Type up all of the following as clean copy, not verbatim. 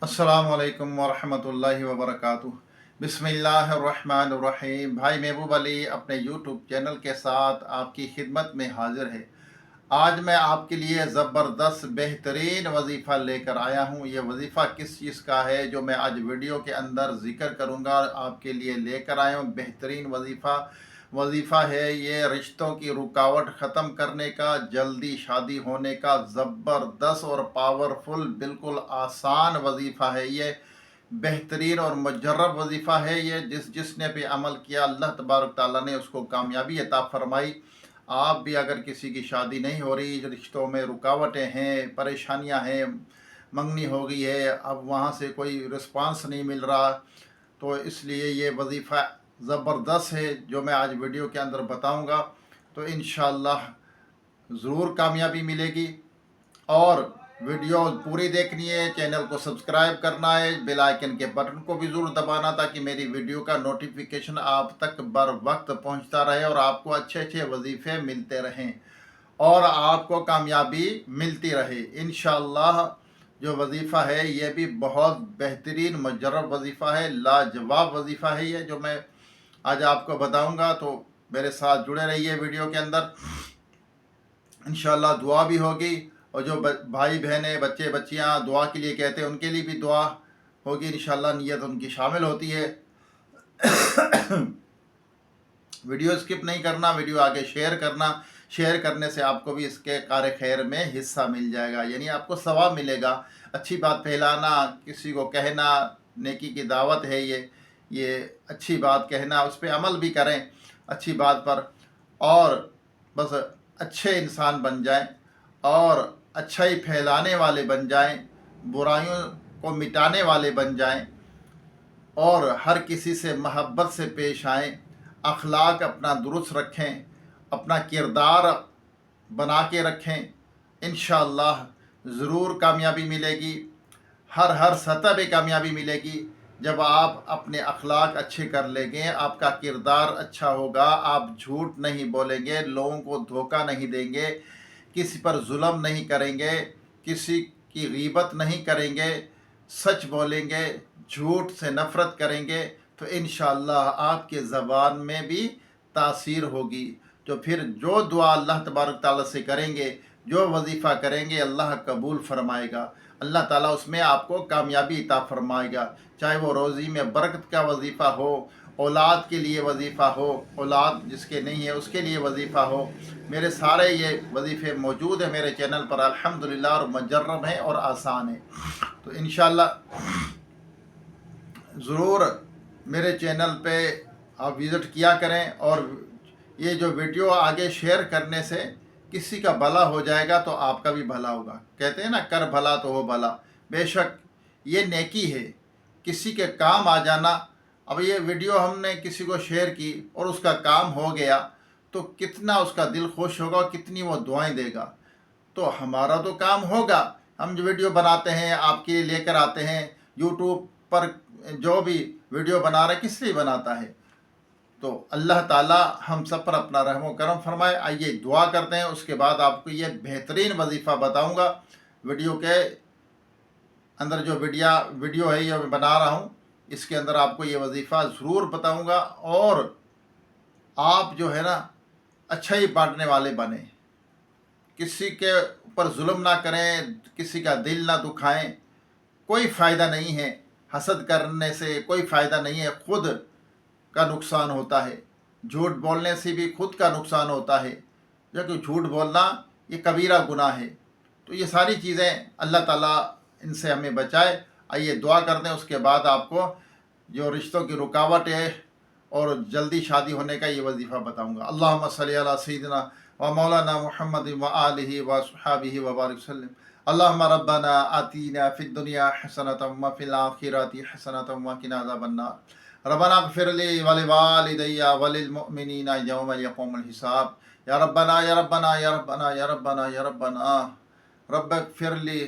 अस्सलामु अलैकुम वरहमतुल्लाहि वबरकातुहू। बिस्मिल्लाहिर्रहमानिर्रहीम। भाई महबूब अली अपने यूट्यूब चैनल के साथ आपकी खिदमत में हाजिर है। आज मैं आपके लिए ज़बरदस्त बेहतरीन वजीफ़ा लेकर आया हूँ। ये वजीफ़ा किस चीज़ का है जो मैं आज वीडियो के अंदर ज़िक्र करूँगा, आपके लिए लेकर आया हूँ। बेहतरीन वजीफ़ा है ये, रिश्तों की रुकावट ख़त्म करने का, जल्दी शादी होने का ज़बरदस्त और पावरफुल बिल्कुल आसान वजीफ़ा है ये। बेहतरीन और मुजर्रब वजीफ़ा है ये। जिसने भी अमल किया अल्लाह तबारक ताला ने उसको कामयाबी अता फ़रमाई। आप भी अगर किसी की शादी नहीं हो रही, रिश्तों में रुकावटें हैं, परेशानियां हैं, मंगनी हो गई है, अब वहाँ से कोई रिस्पांस नहीं मिल रहा, तो इसलिए ये वजीफ़ा ज़बरदस्त है जो मैं आज वीडियो के अंदर बताऊंगा। तो इंशाअल्लाह ज़रूर कामयाबी मिलेगी। और वीडियो पूरी देखनी है, चैनल को सब्सक्राइब करना है, बेल आइकन के बटन को भी ज़रूर दबाना ताकि मेरी वीडियो का नोटिफिकेशन आप तक बर वक्त पहुँचता रहे और आपको अच्छे अच्छे वजीफ़े मिलते रहें और आपको कामयाबी मिलती रहे इंशाअल्लाह। जो वजीफ़ा है ये भी बहुत बेहतरीन मुजर्रब वजीफ़ा है, लाजवाब वजीफ़ा है ये जो मैं आज आपको बताऊंगा। तो मेरे साथ जुड़े रहिए वीडियो के अंदर। इंशाअल्लाह दुआ भी होगी और जो भाई बहनें, बच्चे बच्चियां दुआ के लिए कहते हैं उनके लिए भी दुआ होगी इंशाअल्लाह। नीयत उनकी शामिल होती है। वीडियो स्किप नहीं करना, वीडियो आगे शेयर करना। शेयर करने से आपको भी इसके कार खैर में हिस्सा मिल जाएगा, यानी आपको सवाब मिलेगा। अच्छी बात फैलाना, किसी को कहना, नेकी की दावत है ये अच्छी बात कहना, उस पर अमल भी करें अच्छी बात पर, और बस अच्छे इंसान बन जाएं और अच्छाई फैलाने वाले बन जाएं, बुराइयों को मिटाने वाले बन जाएं और हर किसी से मोहब्बत से पेश आएं, अखलाक अपना दुरुस्त रखें, अपना किरदार बना के रखें। इंशाअल्लाह ज़रूर कामयाबी मिलेगी, हर सतह पे कामयाबी मिलेगी। जब आप अपने अखलाक अच्छे कर लेंगे, आपका किरदार अच्छा होगा, आप झूठ नहीं बोलेंगे, लोगों को धोखा नहीं देंगे, किसी पर जुल्म नहीं करेंगे, किसी की गीबत नहीं करेंगे, सच बोलेंगे, झूठ से नफ़रत करेंगे, तो इंशाअल्लाह आपके ज़बान में भी तासीर होगी। तो फिर जो दुआ अल्लाह तबारक ताला से करेंगे, जो वजीफ़ा करेंगे, अल्लाह कबूल फरमाएगा। अल्लाह ताला उसमें आपको कामयाबी अता फरमाएगा। चाहे वो रोज़ी में बरकत का वजीफ़ा हो, औलाद के लिए वजीफ़ा हो, औलाद जिसके नहीं है उसके लिए वजीफ़ा हो। मेरे सारे ये वजीफ़े मौजूद हैं मेरे चैनल पर अल्हम्दुलिल्लाह, और मुजर्रब हैं और आसान हैं। तो इंशाअल्लाह ज़रूर मेरे चैनल पे आप विज़िट किया करें, और ये जो वीडियो आगे शेयर करने से किसी का भला हो जाएगा तो आपका भी भला होगा। कहते हैं ना, कर भला तो हो भला। बेशक ये नेकी है, किसी के काम आ जाना। अब ये वीडियो हमने किसी को शेयर की और उसका काम हो गया तो कितना उसका दिल खुश होगा, कितनी वो दुआएं देगा। तो हमारा तो काम होगा, हम जो वीडियो बनाते हैं आपके लिए लेकर आते हैं यूट्यूब पर, जो भी वीडियो बना रहे किस लिए बनाता है। तो अल्लाह ताला हम सब पर अपना रहम करम फरमाए। आइए दुआ करते हैं, उसके बाद आपको ये बेहतरीन वजीफ़ा बताऊंगा। वीडियो के अंदर जो वीडियो है ये मैं बना रहा हूँ, इसके अंदर आपको ये वजीफ़ा ज़रूर बताऊंगा। और आप जो है ना अच्छाई बांटने वाले बने, किसी के ऊपर जुल्म ना करें, किसी का दिल ना दुखाएं। कोई फ़ायदा नहीं है, हसद करने से कोई फ़ायदा नहीं है, खुद का नुकसान होता है। झूठ बोलने से भी खुद का नुकसान होता है, क्योंकि झूठ बोलना ये कबीरा गुनाह है। तो ये सारी चीज़ें अल्लाह ताला इनसे हमें बचाए। आइए दुआ करते हैं, उसके बाद आपको जो रिश्तों की रुकावट है और जल्दी शादी होने का ये वजीफ़ा बताऊंगा। अल्लाहुम्मा सल्ली अला सय्यिदिना व मौलाना मुहम्मद व आलिहि व अस्हाबिहि व बारिक वसल्लम। अल्लाहुम्मा रब्बना आतीना फिद दुनिया हसनतम व फिल आखिरति हसनतम व किना अज़ाबन्नार। रब्बना इग़फिर ली व लिवालिदैया व लिल मुअमिनीना यौम यक़ूमुल हिसाब। या रब्बना या रब्बना या रब्बना या रब्बना या रब्बना रब्बिग़फिरली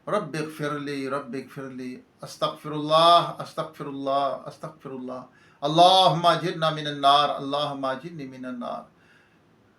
रब्बिग़फिरली रब्बिग़फिरली अस्तग़फिरुल्लाह अस्तग़फिरुल्लाह अस्तग़फिरुल्लाह। अल्लाहुम्मा अजिरना मिनन नार, अल्लाहुम्मा अजिरनी मिनन नार।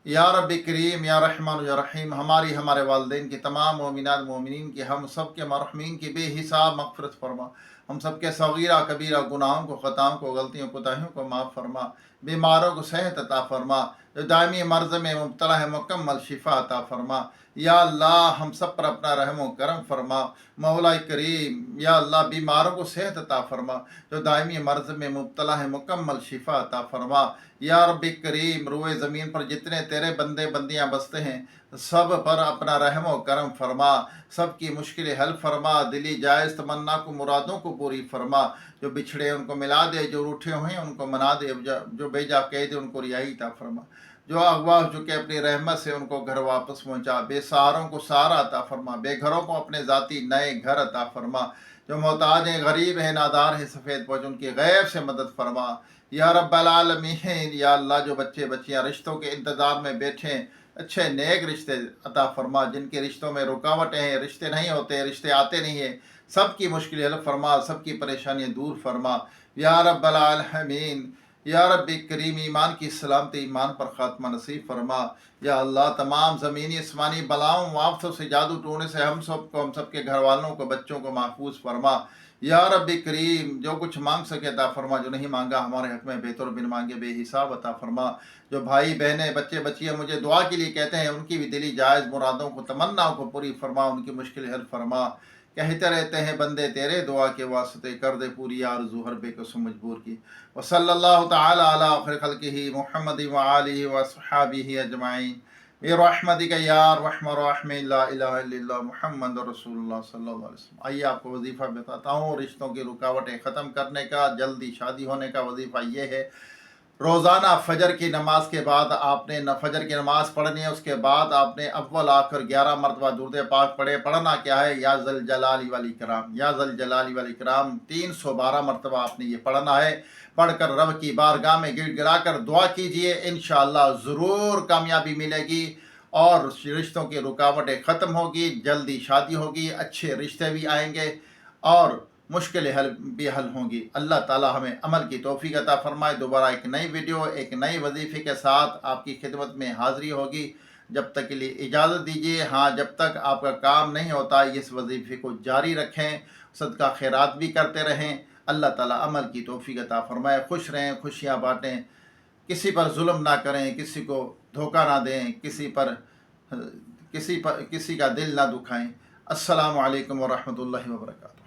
या रब्बी करीम या रहमान या रहीम, हमारी हमारे वालिदैन की तमाम मोमिनात मोमिनीन की, हम सब के मरहूमीन की बेहिसाब मग़फ़िरत फरमा। हम सब के सगीरा कबीरा गुनाहों को, ख़ताओं को, गलतियों कोताहियों को माफ़ फरमा। बीमारों को सेहत अता फरमा। जो दायमी मर्ज़ में मुब्तला है मुकम्मल शिफा अता फरमा। या अल्लाह हम सब पर अपना रहम व करम फरमा। मौला करीम या अल्लाह बीमारों को सेहत अता फरमा। जो दायमी मर्ज़ में मुब्तला है मुकम्मल शिफा अता फरमा। या रब्बी करीम रोए ज़मीन पर जितने तेरे बंदे बंदियाँ बसते हैं सब पर अपना रहम व करम फरमा। सब की मुश्किलें हल फरमा। दिली जायज़ तमन्ना को, मुरादों को पूरी फरमा। जो बिछड़े उनको मिला दे, जो रूठे हुए हैं उनको मना दे, जो बेजा कह दे उनको रिहाई अता फरमा। जो अगवा हो चुके अपनी रहमत से उनको घर वापस पहुँचा। बेसहारों को सहारा अता फरमा। बेघरों को अपने ज़ाती नए घर अता फरमा। जो मोहताज हैं, गरीब हैं, नादार हैं, सफ़ेद पहुँच उनकी गैब से मदद फरमा। या रब्बल आलमीन या अल्लाह जो बच्चे बच्चियाँ रिश्तों के इंतज़ार में बैठे हैं, अच्छे नेक रिश्ते अता फरमा। जिनके रिश्तों में रुकावटें हैं, रिश्ते नहीं होते, रिश्ते आते नहीं हैं, सब की मुश्किलें हल फरमा। सब की परेशानियाँ दूर फरमा। या रब्बल आलमीन या रब्बी करीम ईमान की सलामती, ईमान पर ख़ात्मा नसीब फरमा। या अल्लाह तमाम ज़मीनी आसमानी बलाओं वाफ़तों से, जादू टोने से हम सब को, हम सब के घर वालों को, बच्चों को महफूज फरमा। या रब्बी करीम जो कुछ मांग सके अता फरमा। जो नहीं मांगा हमारे हक़ में बेहतर बिन मांगे बेहिसाब अता फरमा। जो भाई बहनें बच्चे बच्चियाँ मुझे दुआ के लिए कहते हैं उनकी भी दिली जायज़ मुरादों को, तमन्नाओं को पूरी फरमा। उनकी मुश्किल हल फरमा। कहते रहते हैं बंदे तेरे, दुआ के वास्ते कर दे पूरी आरज़ू हर बेकसों मजबूर की। व सल्लल्लाहु तआला अला खैर खल्क़िही मुहम्मद व आलिहि व अस्हाबिही अजमाइन बिरहमतिका या अरहमर राहिमीन ला इलाहा इल्लल्लाह मुहम्मद रसूलुल्लाह सल्लल्लाहु अलैहि वसल्लम। आइए आपको वजीफ़ा बताता हूँ रिश्तों की रुकावटें ख़त्म करने का, जल्दी शादी होने का वजीफ़ा ये है। रोज़ाना फ़जर की नमाज के बाद आपने फजर की नमाज़ पढ़नी है। उसके बाद आपने अव्वल आखिर 11 मरतबा दुरूद पाक पढ़े। पढ़ना क्या है? या ज़ल जलाली वल इकराम, या ज़ल जलाली वल इकराम 312 मरतबा आपने ये पढ़ना है। पढ़कर रब की बारगाह में गिड़गिड़ा कर दुआ कीजिए, इंशाअल्लाह ज़रूर कामयाबी मिलेगी और रिश्तों की रुकावटें ख़त्म होगी, जल्दी शादी होगी, अच्छे रिश्ते भी आएंगे और मुश्किलें भी हल होंगी। अल्लाह ताला हमें अमल की तौफीक अता फरमाए। दोबारा एक नई वीडियो, एक नई वजीफ़े के साथ आपकी खिदमत में हाज़िरी होगी। जब तक के लिए इजाज़त दीजिए। हाँ, जब तक आपका काम नहीं होता इस वजीफ़े को जारी रखें, सदका खैरात भी करते रहें। अल्लाह ताला अमल की तौफीक अता फरमाए। खुश रहें, खुशियाँ बाँटें, किसी पर जुल्म ना करें, किसी को धोखा ना दें, किसी का दिल ना दुखाएं। अस्सलामु अलैकुम व रहमतुल्लाहि व बरकातुहू।